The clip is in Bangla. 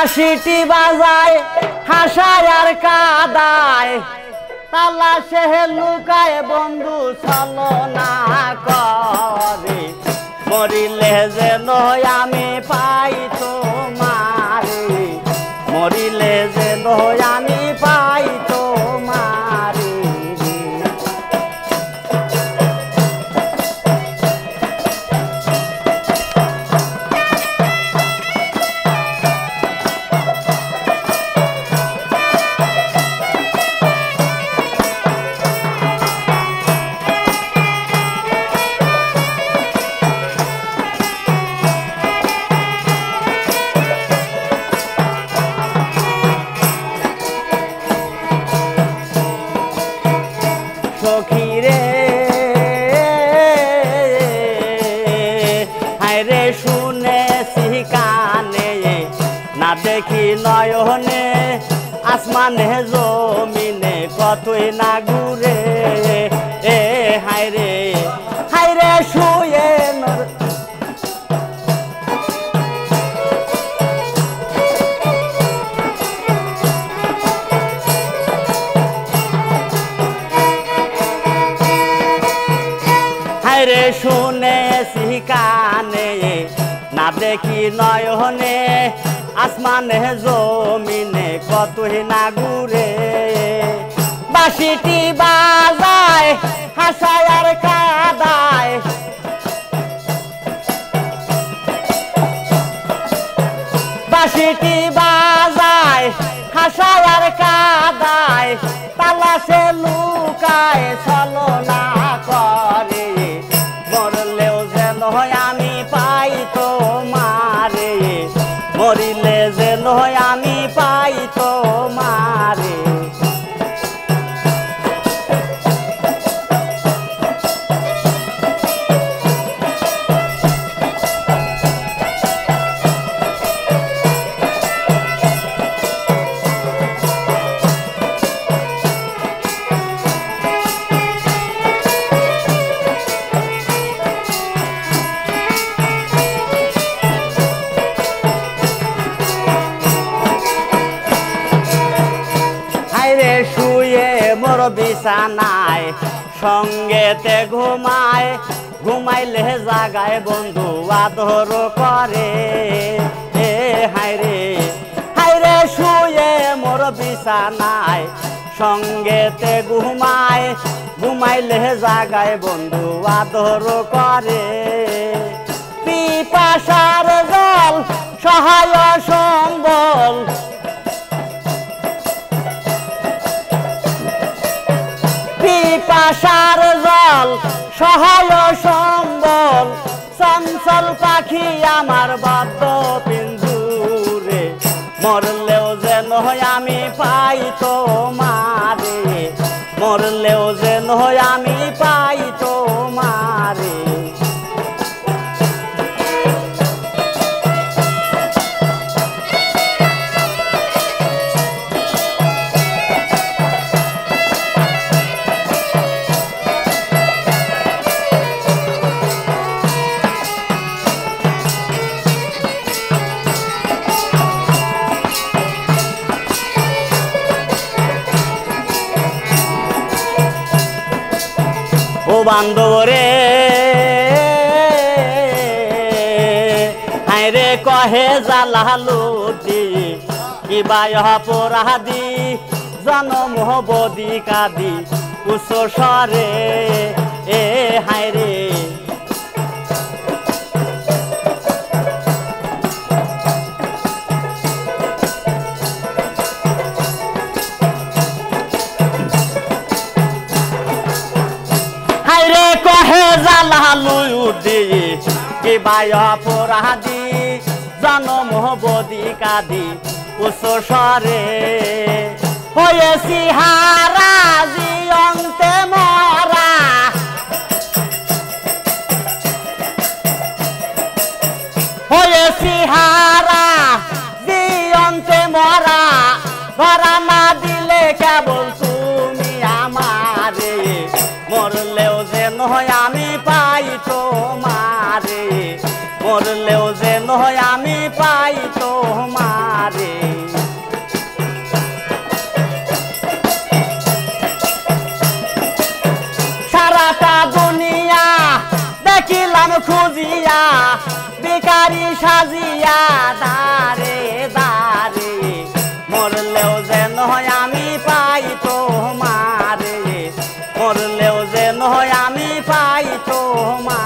বাঁশিটি বাজায় হাসায় আর কাদায় তালা সে লুকায় বন্ধু ছলনা করে মরিলে যেন আমি পাই তোমারে মরিলে যেন আমি পাই তোমারে সখীরে হায়রে শুনেছি কানে না দেখি নয়নে আসমানে জমিনে কতই না ঘুরে এ হায়রে হায়রে শুয়ে রে শুনেছি কানে না দেখি নয়নে আসমানে জমিনে কতই না ঘুরে বাঁশিটি বাজায় হাসায় আর কাদায় বাঁশিটি বাজায় হাসায় আর কাদায় তালা সে লুকায় ছলনা করে মরলেও যেন আমি পাই তোমারে মরিলে যেন আমি পাই তোমারে শুয়ে মোর বিছানায় সঙ্গেতে ঘুমায় ঘুমাইলে জাগায় বন্ধু আদর করে এ হায়রে হায়রে শুয়ে মোর বিছানায় সঙ্গেতে ঘুমায় ঘুমাইলে জাগায় বন্ধু আদর করে পিপাসার জল সহায় সম্বল পিপাসার জল সহায় সম্বল চঞ্চল পাখি আমার বাদ্য পিঞ্জুরে মরলেও যেন আমি পাই তোমারে মরলেও যেন আমি পাই তোমারে ও বান্ধব রে হায়রে কহে জালালুদ্দি কিবা অপরাধী জনম বদি কাদি উচ্চ স্বরে এ হায়রে কহে জালালুদ্দি কিবা অপরাধী জনম বদি কাদি উচ্চ স্বরে হয়েছি হারা জিয়ন্তে মরা হয়েছি হারা জিয়ন্তে মরা ধরা না দিলে কেবল তুমি আমারে মরলেও যেন আমি পাই তোমারে মরলেও যেন আমি পাই তোমারে ঘুরিলাম খুঁজিয়া বেকারি সাজিয়া দারে দারে মরলেও যেন আমি পাই তোমারে মরলেও যেন আমি পাই তোমারে